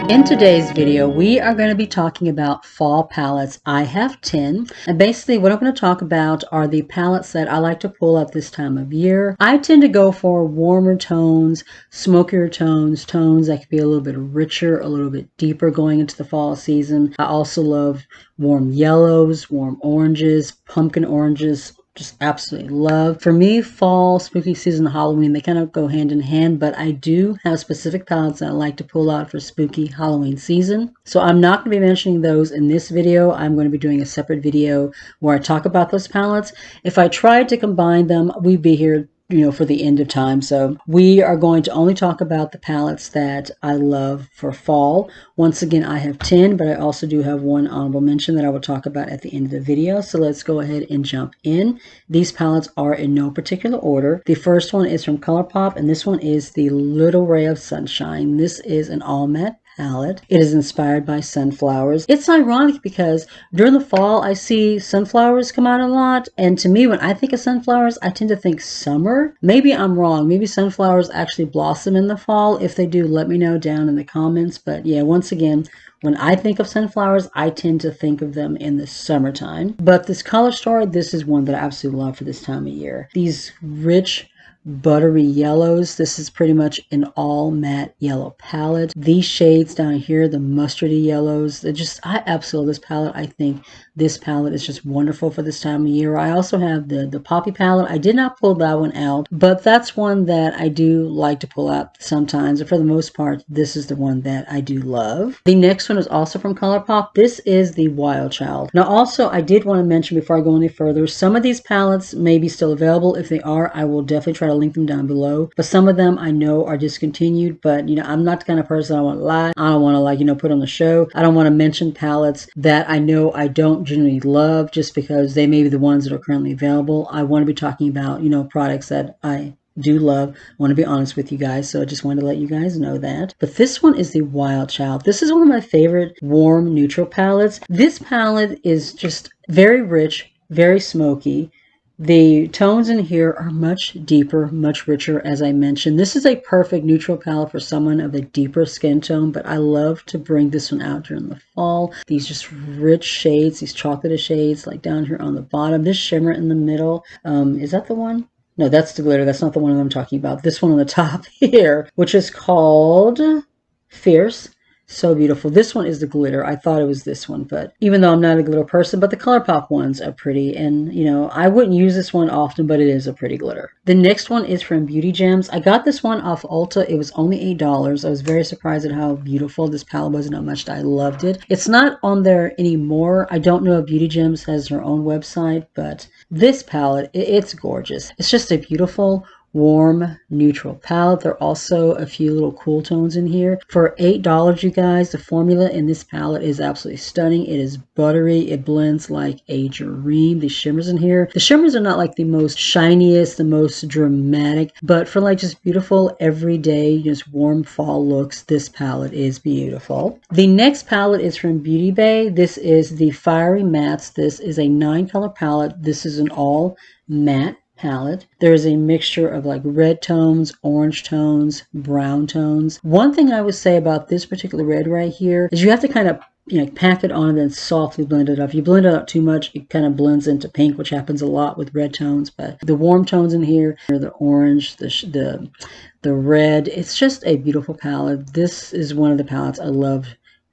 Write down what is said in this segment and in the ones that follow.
In today's video, we are going to be talking about fall palettes. I have 10, and basically what I'm going to talk about are the palettes that I like to pull at this time of year. I tend to go for warmer tones, smokier tones, tones that could be a little bit richer, a little bit deeper going into the fall season. I also love warm yellows, warm oranges, pumpkin oranges. Just absolutely love. For me, fall, spooky season, Halloween, they kind of go hand in hand, but I do have specific palettes that I like to pull out for spooky Halloween season. So I'm not going to be mentioning those in this video. I'm going to be doing a separate video where I talk about those palettes. If I tried to combine them, we'd be here for the end of time. So we are going to only talk about the palettes that I love for fall. Once again, I have 10, but I also do have one honorable mention that I will talk about at the end of the video. So let's go ahead and jump in. These palettes are in no particular order. The first one is from Colourpop, and this one is the Little Ray of Sunshine. This is an all matte palette. It is inspired by sunflowers. It's ironic because during the fall I see sunflowers come out a lot, and to me when I think of sunflowers I tend to think summer. Maybe I'm wrong. Maybe sunflowers actually blossom in the fall. If they do, let me know down in the comments. But yeah, once again, when I think of sunflowers, I tend to think of them in the summertime. But this color story, this is one that I absolutely love for this time of year. These rich buttery yellows. This is pretty much an all matte yellow palette. These shades down here, the mustardy yellows, I absolutely love this palette. I think this palette is just wonderful for this time of year. I also have the poppy palette. I did not pull that one out, but that's one that I do like to pull out sometimes. And for the most part, this is the one that I do love. The next one is also from Colourpop. This is the Wild Child. Now also, I did want to mention before I go any further, some of these palettes may be still available. If they are, I will definitely try to link them down below, but some of them I know are discontinued. But I'm not the kind of person I want to lie. I don't want to put on the show. I don't want to mention palettes that I know I don't generally love just because they may be the ones that are currently available. I want to be talking about products that I do love. I want to be honest with you guys, so I just wanted to let you guys know that. But this one is the Wild Child. This is one of my favorite warm neutral palettes. This palette is just very rich, very smoky. The tones in here are much deeper, much richer, as I mentioned. This is a perfect neutral palette for someone of a deeper skin tone, but I love to bring this one out during the fall. These just rich shades, these chocolatey shades, like down here on the bottom. This shimmer in the middle, is that the one? No, that's the glitter. That's not the one I'm talking about. This one on the top here, which is called Fierce. So beautiful. This one is the glitter. I thought it was this one, but even though I'm not a glitter person, but the Colourpop ones are pretty. And, I wouldn't use this one often, but it is a pretty glitter. The next one is from Beauty Gems. I got this one off Ulta. It was only $8. I was very surprised at how beautiful this palette was and how much I loved it. It's not on there anymore. I don't know if Beauty Gems has their own website, but this palette, it's gorgeous. It's just a beautiful, warm neutral palette. There are also a few little cool tones in here. For $8, you guys, the formula in this palette is absolutely stunning. It is buttery. It blends like a dream. The shimmers in here, the shimmers are not like the most shiniest, the most dramatic, but for like just beautiful everyday, just warm fall looks, this palette is beautiful. The next palette is from Beauty Bay. This is the Fiery Mattes. This is a 9-color palette. This is an all matte palette. There is a mixture of like red tones, orange tones, brown tones. One thing I would say about this particular red right here is you have to kind of pack it on and then softly blend it up. If you blend it up too much, it kind of blends into pink, which happens a lot with red tones. But the warm tones in here are the orange, the red. It's just a beautiful palette. This is one of the palettes I love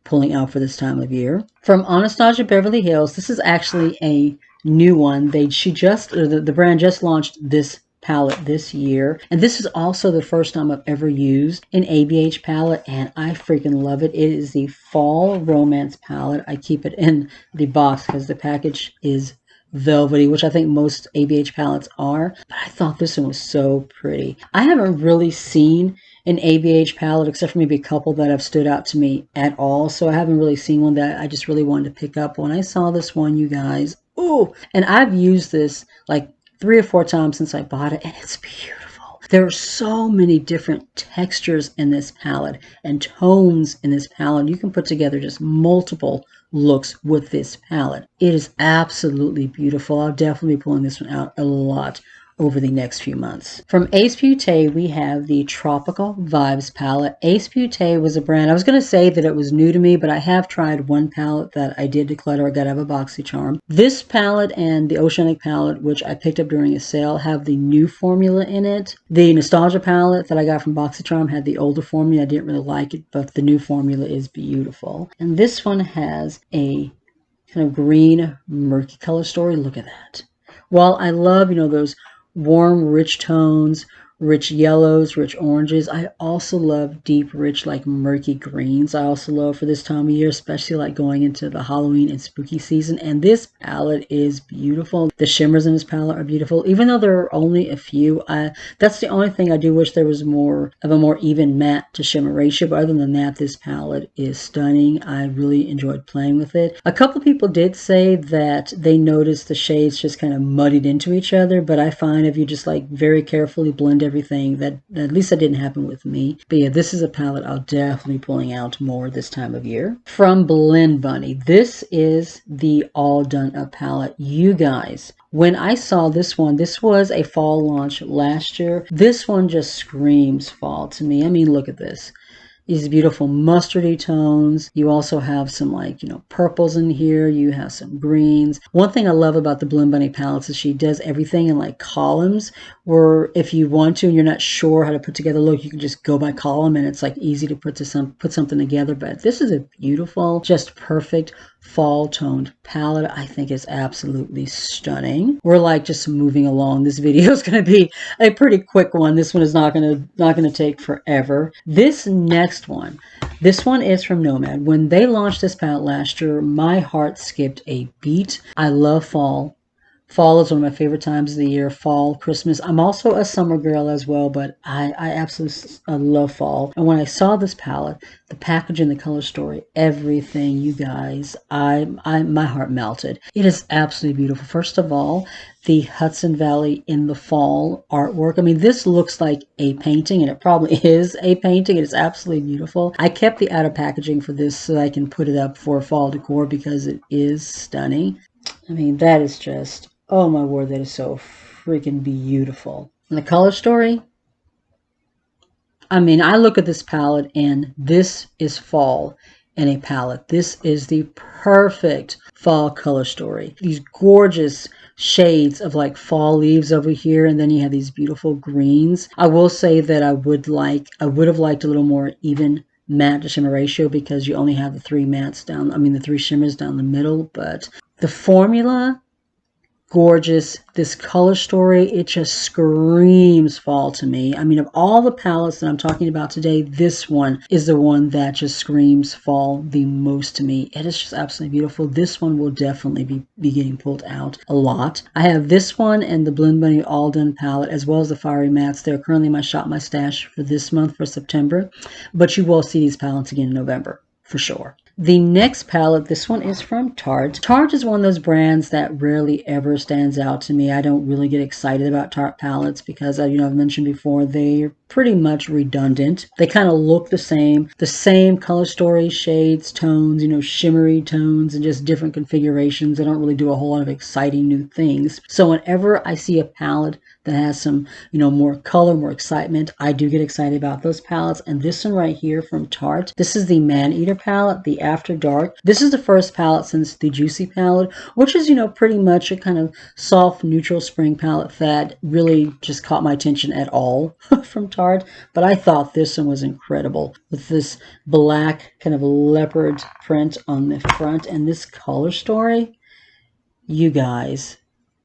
pulling out for this time of year. From Anastasia Beverly Hills, this is actually a new one. The brand just launched this palette this year, and this is also the first time I've ever used an ABH palette, and I freaking love it. It is the Fall Romance palette. I keep it in the box because the package is velvety, which I think most ABH palettes are, but I thought this one was so pretty. I haven't really seen an ABH palette except for maybe a couple that have stood out to me at all, so I haven't really seen one that I just really wanted to pick up. When I saw this one, you guys, ooh, and I've used this like 3 or 4 times since I bought it, and it's beautiful. There are so many different textures in this palette and tones in this palette. You can put together just multiple looks with this palette. It is absolutely beautiful. I'll definitely be pulling this one out a lot over the next few months. From Ace Beaute, we have the Tropical Vibes palette. Ace Beaute was a brand, I was going to say that it was new to me, but I have tried one palette that I did declutter. I got out of a BoxyCharm. This palette and the Oceanic palette, which I picked up during a sale, have the new formula in it. The Nostalgia palette that I got from BoxyCharm had the older formula. I didn't really like it, but the new formula is beautiful. And this one has a kind of green, murky color story. Look at that. While I love, those warm, rich tones, rich yellows, rich oranges, I also love deep, rich, like murky greens. I also love for this time of year, especially like going into the Halloween and spooky season. And this palette is beautiful. The shimmers in this palette are beautiful, even though there are only a few. That's the only thing I do wish there was more of a more even matte to shimmer ratio. But other than that, this palette is stunning. I really enjoyed playing with it. A couple people did say that they noticed the shades just kind of muddied into each other, but I find if you just like very carefully blend everything, that at least that didn't happen with me. But yeah, this is a palette I'll definitely be pulling out more this time of year. From Blend Bunny, this is the All Done Up palette. You guys, when I saw this one, this was a fall launch last year. This one just screams fall to me. I mean, look at this. These beautiful mustardy tones. You also have some like, purples in here. You have some greens. One thing I love about the Blend Bunny palettes is she does everything in like columns, where if you want to and you're not sure how to put together a look, you can just go by column and it's like easy to put something together. But this is a beautiful, just perfect fall toned palette. I think is absolutely stunning. We're like just moving along. This video is going to be a pretty quick one. This one is not going to take forever. This next one, this one is from Nomad. When they launched this palette last year, my heart skipped a beat. I love fall. Fall is one of my favorite times of the year. Fall, Christmas. I'm also a summer girl as well, but I absolutely love fall. And when I saw this palette, the packaging, the color story, everything, you guys, my heart melted. It is absolutely beautiful. First of all, the Hudson Valley in the fall artwork. I mean, this looks like a painting, and it probably is a painting. It is absolutely beautiful. I kept the outer packaging for this so I can put it up for fall decor because it is stunning. I mean, that is just, oh my word, that is so freaking beautiful. And the color story, I mean, I look at this palette and this is fall in a palette. This is the perfect fall color story. These gorgeous shades of like fall leaves over here, and then you have these beautiful greens. I will say that I would have liked a little more even matte to shimmer ratio because you only have the three mattes down, the three shimmers down the middle, but the formula, gorgeous. This color story, it just screams fall to me. I mean, of all the palettes that I'm talking about today, this one is the one that just screams fall the most to me. It is just absolutely beautiful. This one will definitely be getting pulled out a lot. I have this one and the Blend Bunny All Done palette, as well as the Fiery Mattes. They're currently my Shop My Stash for this month, for September, but you will see these palettes again in November for sure. The next palette, this one is from Tarte. Tarte is one of those brands that rarely ever stands out to me. I don't really get excited about Tarte palettes because, I've mentioned before, they're pretty much redundant. They kind of look the same color story, shades, tones, shimmery tones, and just different configurations. They don't really do a whole lot of exciting new things. So whenever I see a palette that has some, more color, more excitement, I do get excited about those palettes. And this one right here from Tarte, this is the Maneater palette, the After Dark. This is the first palette since the Juicy palette, which is, pretty much a kind of soft, neutral spring palette that really just caught my attention at all from Tarte. But I thought this one was incredible with this black kind of leopard print on the front and this color story. You guys,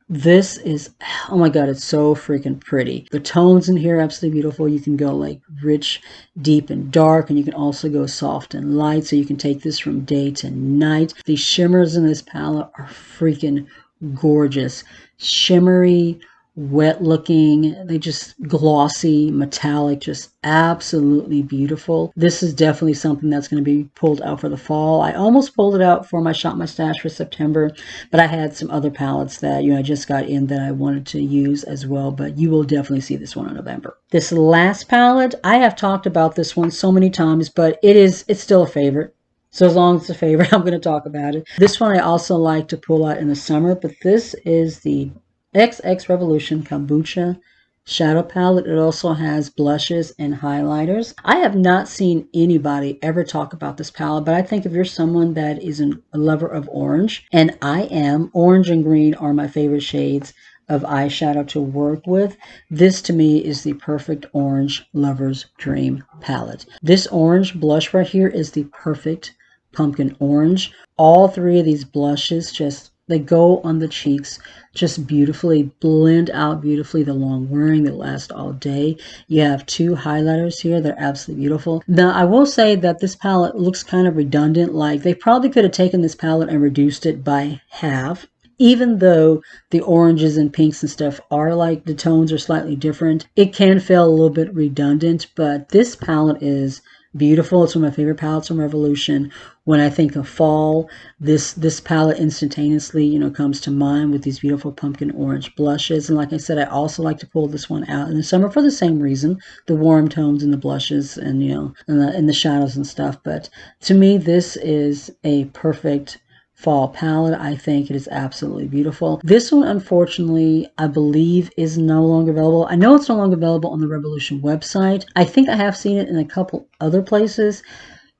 this is, oh my god, it's so freaking pretty. The tones in here are absolutely beautiful. You can go like rich, deep, and dark, and you can also go soft and light, so you can take this from day to night. The shimmers in this palette are freaking gorgeous. Shimmery, wet looking, they just glossy, metallic, just absolutely beautiful. This is definitely something that's going to be pulled out for the fall. I almost pulled it out for my Shop My Stash for September, but I had some other palettes that I just got in that I wanted to use as well, but you will definitely see this one in November. This last palette, I have talked about this one so many times, but it's still a favorite. So as long as it's a favorite, I'm going to talk about it. This one I also like to pull out in the summer, but this is the XX Revolution Kombucha shadow palette. It also has blushes and highlighters. I have not seen anybody ever talk about this palette, but I think if you're someone that is a lover of orange, and I am, orange and green are my favorite shades of eyeshadow to work with. This to me is the perfect orange lover's dream palette. This orange blush right here is the perfect pumpkin orange. All three of these blushes they go on the cheeks just beautifully, blend out beautifully, the long wearing that last all day. You have two highlighters here. They're absolutely beautiful. Now, I will say that this palette looks kind of redundant. Like they probably could have taken this palette and reduced it by half. Even though the oranges and pinks and stuff are like the tones are slightly different, it can feel a little bit redundant, but this palette is beautiful. It's one of my favorite palettes from Revolution. When I think of fall, this palette instantaneously, comes to mind with these beautiful pumpkin orange blushes. And like I said, I also like to pull this one out in the summer for the same reason, the warm tones and the blushes and, and the shadows and stuff. But to me, this is a perfect fall palette. I think it is absolutely beautiful. This one, unfortunately, I believe is no longer available. I know it's no longer available on the Revolution website. I think I have seen it in a couple other places.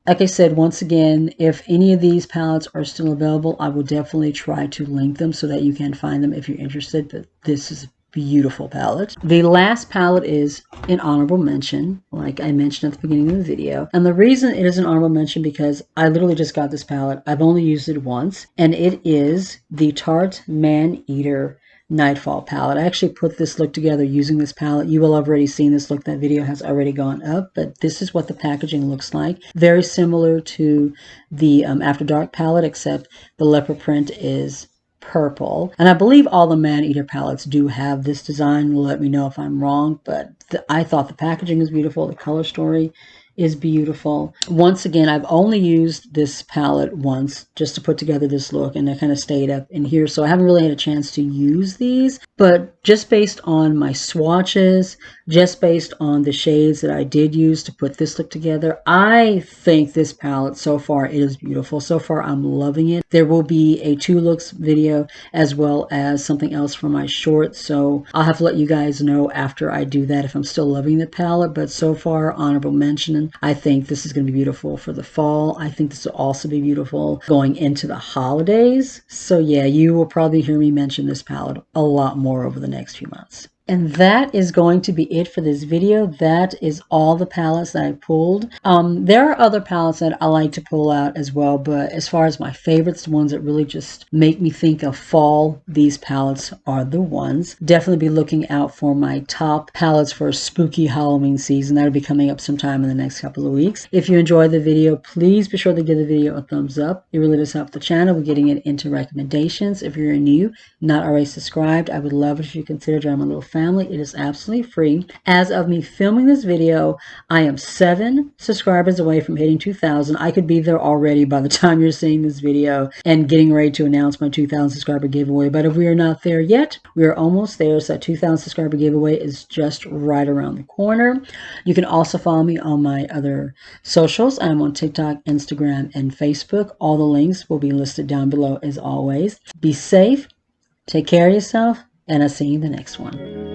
Like I said, once again, if any of these palettes are still available, I will definitely try to link them so that you can find them if you're interested. But this is beautiful palette. The last palette is an honorable mention, like I mentioned at the beginning of the video. And the reason it is an honorable mention because I literally just got this palette. I've only used it once, and it is the Tarte Maneater Nightfall palette. I actually put this look together using this palette. You will have already seen this look. That video has already gone up, but this is what the packaging looks like. Very similar to the After Dark palette, except the leopard print is purple. And I believe all the Maneater palettes do have this design. Let me know if I'm wrong, but I thought the packaging is beautiful. The color story is beautiful. Once again, I've only used this palette once just to put together this look, and I kind of stayed up in here, so I haven't really had a chance to use these. But just based on my swatches, just based on the shades that I did use to put this look together, I think this palette so far it is beautiful. So far, I'm loving it. There will be a 2 looks video as well as something else for my short, so I'll have to let you guys know after I do that if I'm still loving the palette. But so far, honorable mention. I think this is going to be beautiful for the fall. I think this will also be beautiful going into the holidays. So yeah, you will probably hear me mention this palette a lot more over the next few months. And that is going to be it for this video. That is all the palettes that I pulled. There are other palettes that I like to pull out as well, but as far as my favorites, the ones that really just make me think of fall, these palettes are the ones. Definitely be looking out for my top palettes for spooky Halloween season. That'll be coming up sometime in the next couple of weeks. If you enjoyed the video, please be sure to give the video a thumbs up. It really does help the channel with getting it into recommendations. If you're new, not already subscribed, I would love it if you consider joining my little family. It is absolutely free. As of me filming this video, I am 7 subscribers away from hitting 2,000. I could be there already by the time you're seeing this video and getting ready to announce my 2,000 subscriber giveaway. But if we are not there yet, we are almost there. So that 2,000 subscriber giveaway is just right around the corner. You can also follow me on my other socials. I'm on TikTok, Instagram, and Facebook. All the links will be listed down below as always. Be safe, take care of yourself, and I'll see you in the next one.